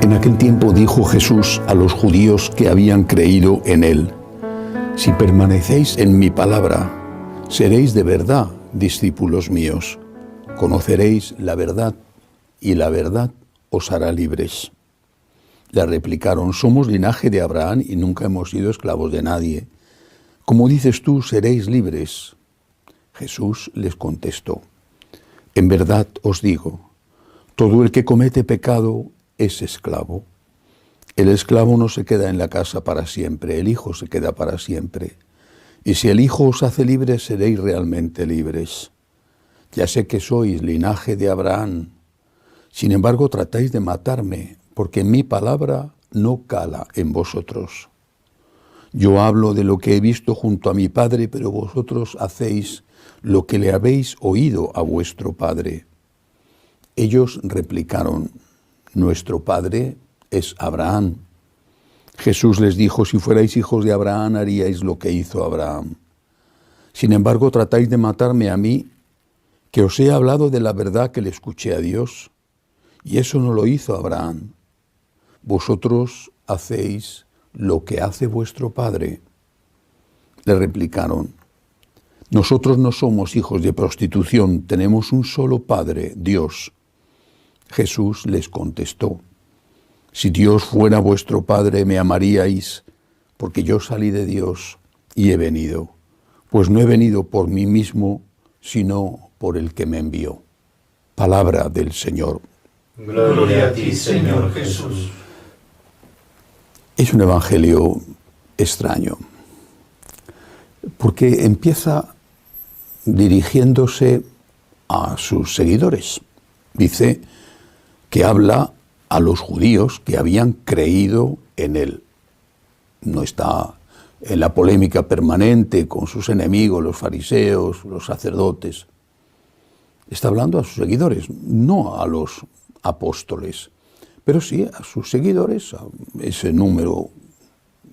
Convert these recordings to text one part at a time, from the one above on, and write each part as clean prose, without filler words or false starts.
En aquel tiempo dijo Jesús a los judíos que habían creído en él: si permanecéis en mi palabra, seréis de verdad discípulos míos. Conoceréis la verdad y la verdad os hará libres. Le replicaron: somos linaje de Abraham y nunca hemos sido esclavos de nadie. Como dices tú, seréis libres. Jesús les contestó: en verdad os digo, todo el que comete pecado es esclavo. El esclavo no se queda en la casa para siempre, el Hijo se queda para siempre. Y si el Hijo os hace libres, seréis realmente libres. Ya sé que sois linaje de Abraham. Sin embargo, tratáis de matarme, porque mi palabra no cala en vosotros. Yo hablo de lo que he visto junto a mi Padre, pero vosotros hacéis lo que le habéis oído a vuestro Padre. Ellos replicaron: nuestro Padre es Abraham. Jesús les dijo: si fuerais hijos de Abraham, haríais lo que hizo Abraham. Sin embargo, tratáis de matarme a mí, que os he hablado de la verdad que le escuché a Dios, y eso no lo hizo Abraham. Vosotros hacéis lo que hace vuestro padre. Le replicaron: nosotros no somos hijos de prostitución, tenemos un solo Padre, Dios. Jesús les contestó: si Dios fuera vuestro Padre, me amaríais, porque yo salí de Dios y he venido, pues no he venido por mí mismo, sino por el que me envió. Palabra del Señor. Gloria a ti, Señor Jesús. Es un evangelio extraño, porque empieza dirigiéndose a sus seguidores. Dice que habla a los judíos que habían creído en él. No está en la polémica permanente con sus enemigos, los fariseos, los sacerdotes. Está hablando a sus seguidores, no a los apóstoles, pero sí a sus seguidores, a ese número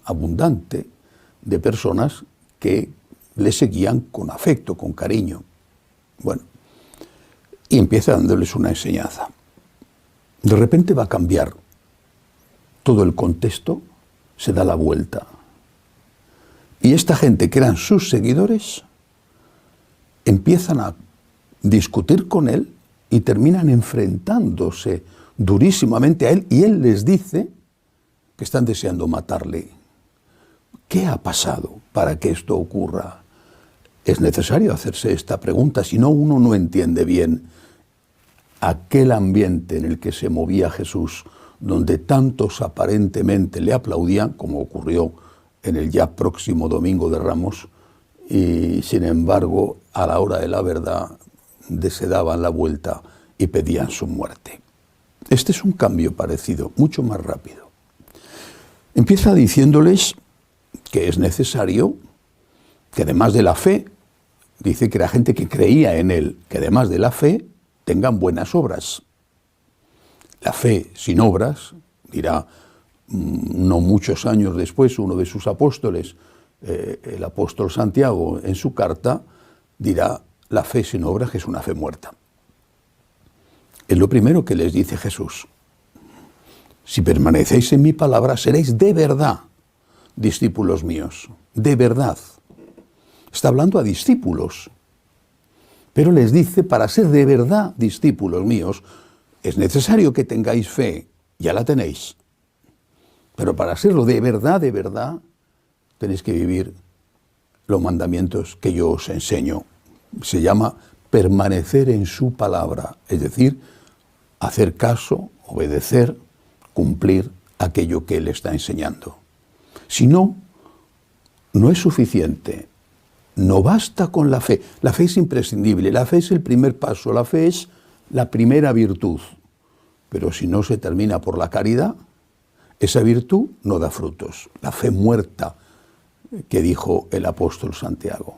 abundante de personas que le seguían con afecto, con cariño. Bueno, y empieza dándoles una enseñanza. De repente va a cambiar todo el contexto, se da la vuelta. Y esta gente que eran sus seguidores empiezan a discutir con él y terminan enfrentándose durísimamente a él, y él les dice que están deseando matarle. ¿Qué ha pasado para que esto ocurra? Es necesario hacerse esta pregunta, si no, uno no entiende bien aquel ambiente en el que se movía Jesús, donde tantos aparentemente le aplaudían, como ocurrió en el ya próximo Domingo de Ramos, y sin embargo, a la hora de la verdad, se daban la vuelta y pedían su muerte. Este es un cambio parecido, mucho más rápido. Empieza diciéndoles que es necesario que además de la fe, dice que era gente que creía en él, que además de la fe tengan buenas obras. La fe sin obras, dirá no muchos años después uno de sus apóstoles, el apóstol Santiago, en su carta, dirá: la fe sin obras es una fe muerta. Es lo primero que les dice Jesús. Si permanecéis en mi palabra, seréis de verdad discípulos míos, de verdad. Está hablando a discípulos, pero les dice: para ser de verdad discípulos míos, es necesario que tengáis fe, ya la tenéis. Pero para serlo de verdad, tenéis que vivir los mandamientos que yo os enseño. Se llama permanecer en su palabra, es decir, hacer caso, obedecer, cumplir aquello que él está enseñando. Si no, no es suficiente. No basta con la fe. La fe es imprescindible, la fe es el primer paso, la fe es la primera virtud. Pero si no se termina por la caridad, esa virtud no da frutos. La fe muerta que dijo el apóstol Santiago.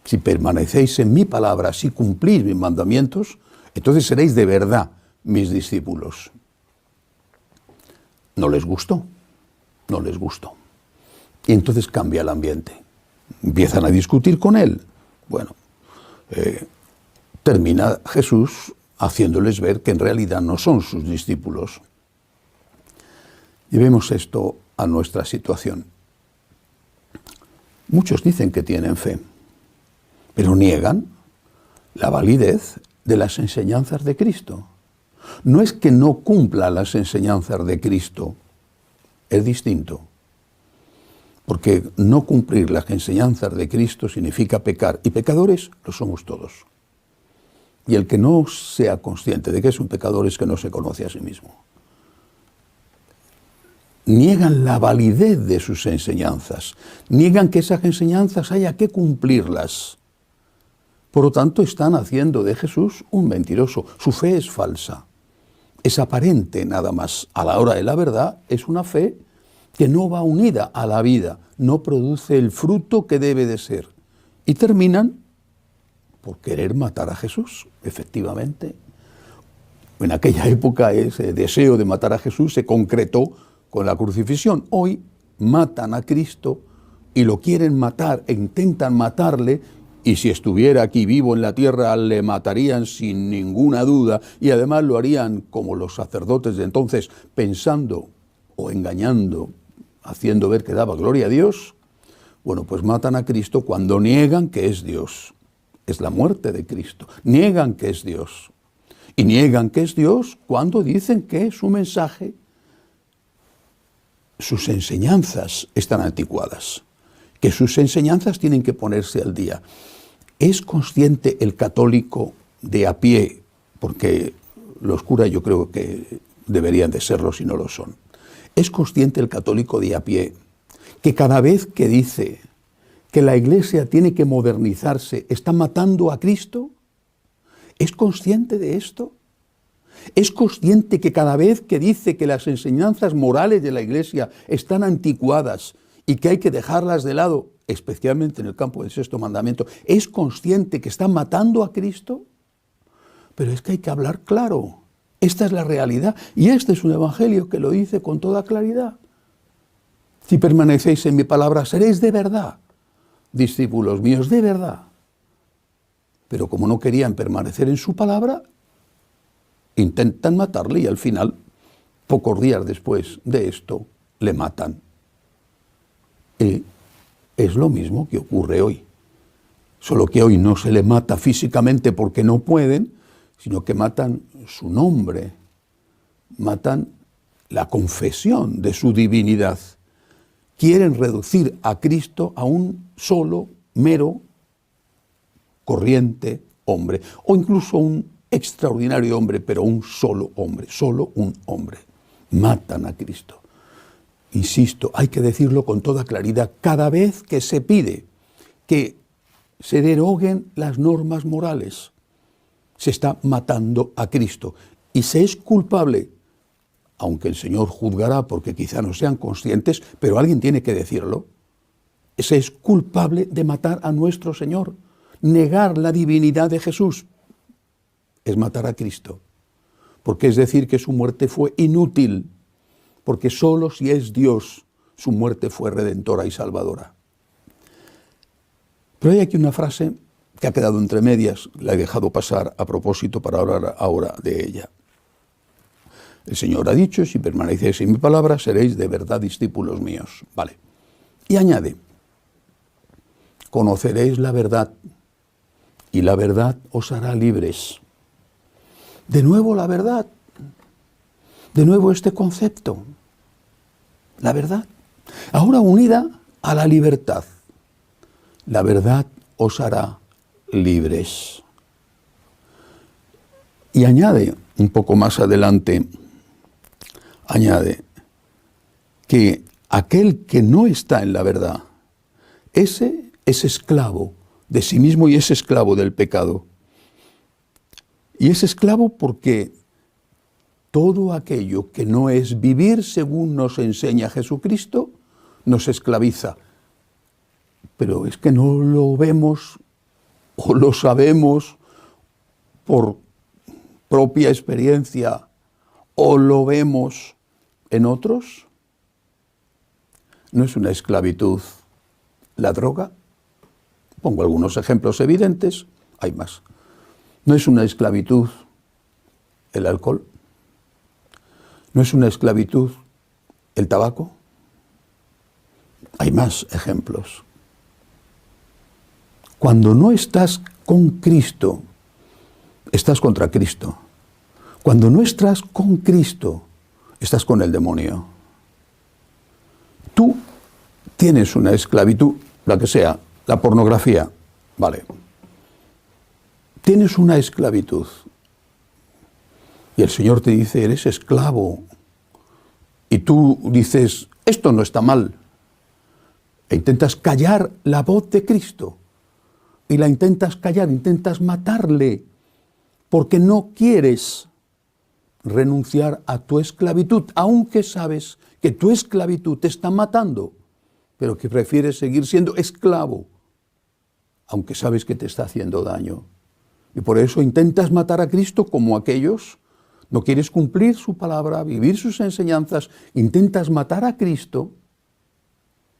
Si permanecéis en mi palabra, si cumplís mis mandamientos, entonces seréis de verdad mis discípulos. No les gustó. Y entonces cambia el ambiente. Empiezan a discutir con él. Bueno, termina Jesús haciéndoles ver que en realidad no son sus discípulos. Llevemos esto a nuestra situación. Muchos dicen que tienen fe, pero niegan la validez de las enseñanzas de Cristo. No es que no cumpla las enseñanzas de Cristo, es distinto. Porque no cumplir las enseñanzas de Cristo significa pecar, y pecadores lo somos todos. Y el que no sea consciente de que es un pecador es que no se conoce a sí mismo. Niegan la validez de sus enseñanzas, niegan que esas enseñanzas haya que cumplirlas. Por lo tanto, están haciendo de Jesús un mentiroso. Su fe es falsa, es aparente nada más. A la hora de la verdad es una fe que no va unida a la vida, no produce el fruto que debe de ser. Y terminan por querer matar a Jesús, efectivamente. En aquella época ese deseo de matar a Jesús se concretó con la crucifixión. Hoy matan a Cristo y lo quieren matar e intentan matarle, y si estuviera aquí vivo en la tierra le matarían sin ninguna duda, y además lo harían como los sacerdotes de entonces, pensando o engañando, haciendo ver que daba gloria a Dios. Bueno, pues matan a Cristo cuando niegan que es Dios. Es la muerte de Cristo. Niegan que es Dios. Y niegan que es Dios cuando dicen que su mensaje, sus enseñanzas están anticuadas, que sus enseñanzas tienen que ponerse al día. ¿Es consciente el católico de a pie? Porque los curas yo creo que deberían de serlo si no lo son. ¿Es consciente el católico de a pie que cada vez que dice que la Iglesia tiene que modernizarse está matando a Cristo? ¿Es consciente de esto? ¿Es consciente que cada vez que dice que las enseñanzas morales de la Iglesia están anticuadas y que hay que dejarlas de lado, especialmente en el campo del sexto mandamiento, es consciente que está matando a Cristo? Pero es que hay que hablar claro. Esta es la realidad y este es un evangelio que lo dice con toda claridad. Si permanecéis en mi palabra, seréis de verdad discípulos míos, de verdad. Pero como no querían permanecer en su palabra, intentan matarle y al final, pocos días después de esto, le matan. Y es lo mismo que ocurre hoy. Solo que hoy no se le mata físicamente porque no pueden, sino que matan su nombre, matan la confesión de su divinidad. Quieren reducir a Cristo a un solo, mero, corriente hombre, o incluso un extraordinario hombre, pero un solo hombre, solo un hombre. Matan a Cristo. Insisto, hay que decirlo con toda claridad, cada vez que se pide que se deroguen las normas morales, se está matando a Cristo. Y se es culpable, aunque el Señor juzgará porque quizá no sean conscientes, pero alguien tiene que decirlo, se es culpable de matar a nuestro Señor. Negar la divinidad de Jesús es matar a Cristo, porque es decir que su muerte fue inútil, porque solo si es Dios su muerte fue redentora y salvadora. Pero hay aquí una frase que ha quedado entre medias, la he dejado pasar a propósito para hablar ahora de ella. El Señor ha dicho, si permanecéis en mi palabra, seréis de verdad discípulos míos. Vale. Y añade, conoceréis la verdad y la verdad os hará libres. De nuevo la verdad, de nuevo este concepto, la verdad, ahora unida a la libertad. La verdad os hará libres. Y añade, un poco más adelante, añade que aquel que no está en la verdad, ese es esclavo de sí mismo y es esclavo del pecado. Y es esclavo porque todo aquello que no es vivir según nos enseña Jesucristo, nos esclaviza. Pero es que no lo vemos o lo sabemos por propia experiencia o lo vemos en otros. ¿No es una esclavitud la droga? Pongo algunos ejemplos evidentes, hay más. ¿No es una esclavitud el alcohol? ¿No es una esclavitud el tabaco. Hay más ejemplos. Cuando no estás con Cristo, estás contra Cristo. Cuando no estás con Cristo, estás con el demonio. Tú tienes una esclavitud, la que sea, la pornografía, vale. Tienes una esclavitud. Y el Señor te dice, eres esclavo. Y tú dices, esto no está mal. E intentas callar la voz de Cristo. Y la intentas callar, intentas matarle. Porque no quieres renunciar a tu esclavitud, aunque sabes que tu esclavitud te está matando, pero que prefieres seguir siendo esclavo, aunque sabes que te está haciendo daño. Y por eso intentas matar a Cristo como aquellos. No quieres cumplir su palabra, vivir sus enseñanzas, intentas matar a Cristo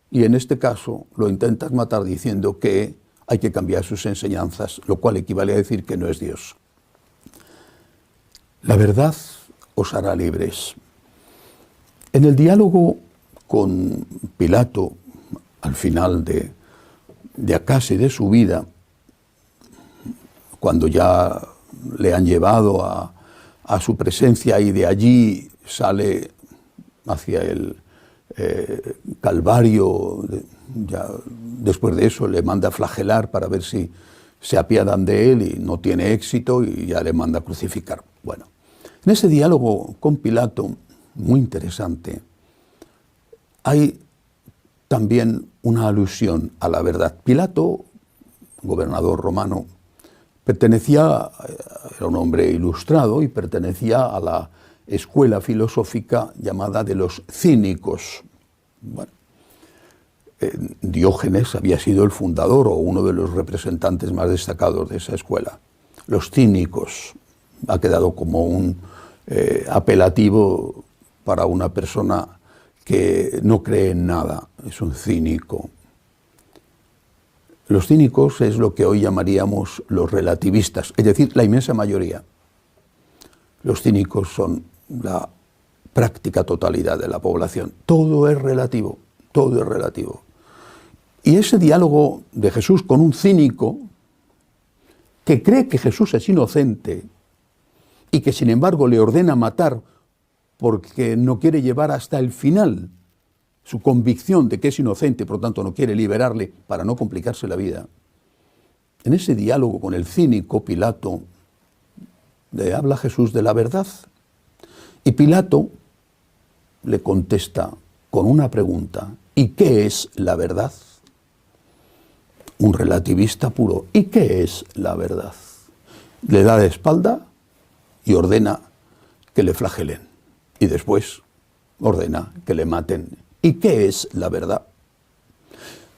y en este caso lo intentas matar diciendo que hay que cambiar sus enseñanzas, lo cual equivale a decir que no es Dios. La verdad os hará libres. En el diálogo con Pilato, al final de casi de su vida, cuando ya le han llevado a su presencia y de allí sale hacia el Calvario, ya después de eso le manda a flagelar para ver si se apiadan de él y no tiene éxito y ya le manda a crucificar. Bueno, en ese diálogo con Pilato, muy interesante, hay también una alusión a la verdad. Pilato, gobernador romano, era un hombre ilustrado y pertenecía a la escuela filosófica llamada de los cínicos. Bueno, Diógenes había sido el fundador o uno de los representantes más destacados de esa escuela. Los cínicos ha quedado como un apelativo para una persona que no cree en nada, es un cínico. Los cínicos es lo que hoy llamaríamos los relativistas, es decir, la inmensa mayoría. Los cínicos son la práctica totalidad de la población. Todo es relativo, todo es relativo. Y ese diálogo de Jesús con un cínico que cree que Jesús es inocente y que sin embargo le ordena matar porque no quiere llevar hasta el final su convicción de que es inocente, por lo tanto no quiere liberarle para no complicarse la vida. En ese diálogo con el cínico, Pilato le habla a Jesús de la verdad. Y Pilato le contesta con una pregunta: ¿y qué es la verdad? Un relativista puro. ¿Y qué es la verdad? Le da de espalda y ordena que le flagelen. Y después ordena que le maten. ¿Y qué es la verdad?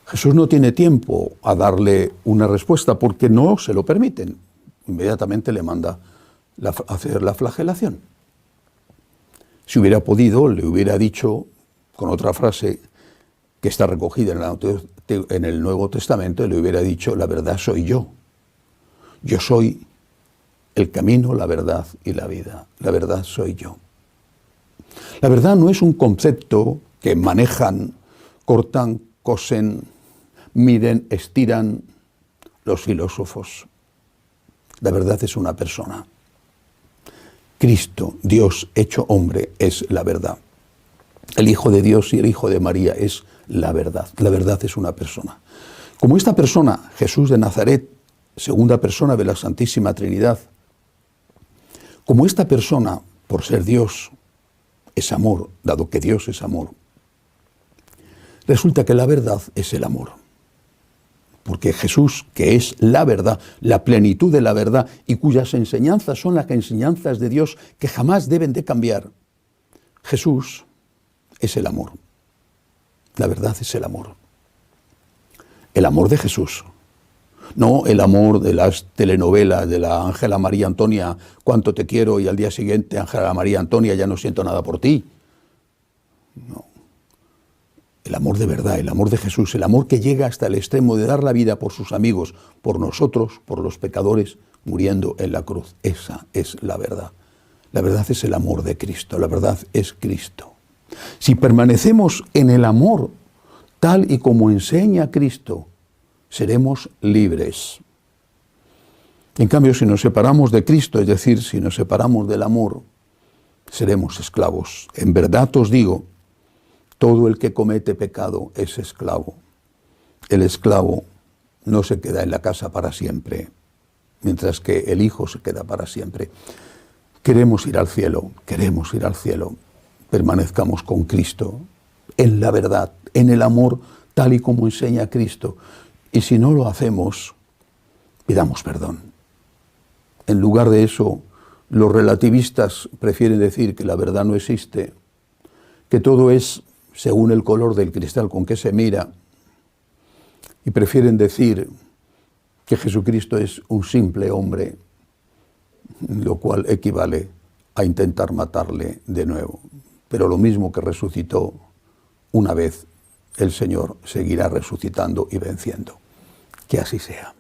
Jesús no tiene tiempo a darle una respuesta porque no se lo permiten. Inmediatamente le manda hacer la flagelación. Si hubiera podido, le hubiera dicho, con otra frase que está recogida en el Nuevo Testamento, le hubiera dicho: la verdad soy yo. Yo soy el camino, la verdad y la vida. La verdad soy yo. La verdad no es un concepto que manejan, cortan, cosen, miden, estiran los filósofos. La verdad es una persona. Cristo, Dios hecho hombre, es la verdad. El Hijo de Dios y el Hijo de María es la verdad. La verdad es una persona. Como esta persona, Jesús de Nazaret, segunda persona de la Santísima Trinidad, como esta persona, por ser Dios, es amor, dado que Dios es amor, resulta que la verdad es el amor. Porque Jesús, que es la verdad, la plenitud de la verdad, y cuyas enseñanzas son las enseñanzas de Dios que jamás deben de cambiar, Jesús es el amor. La verdad es el amor. El amor de Jesús. No el amor de las telenovelas de la Ángela María Antonia, cuánto te quiero, y al día siguiente, Ángela María Antonia, ya no siento nada por ti. No. El amor de verdad, el amor de Jesús, el amor que llega hasta el extremo de dar la vida por sus amigos, por nosotros, por los pecadores, muriendo en la cruz. Esa es la verdad. La verdad es el amor de Cristo, la verdad es Cristo. Si permanecemos en el amor tal y como enseña Cristo, seremos libres. En cambio, si nos separamos de Cristo, es decir, si nos separamos del amor, seremos esclavos. En verdad os digo, todo el que comete pecado es esclavo. El esclavo no se queda en la casa para siempre, mientras que el Hijo se queda para siempre. Queremos ir al cielo, permanezcamos con Cristo, en la verdad, en el amor, tal y como enseña Cristo. Y si no lo hacemos, pidamos perdón. En lugar de eso, los relativistas prefieren decir que la verdad no existe, que todo es según el color del cristal con que se mira, y prefieren decir que Jesucristo es un simple hombre, lo cual equivale a intentar matarle de nuevo. Pero lo mismo que resucitó una vez, el Señor seguirá resucitando y venciendo. Que así sea.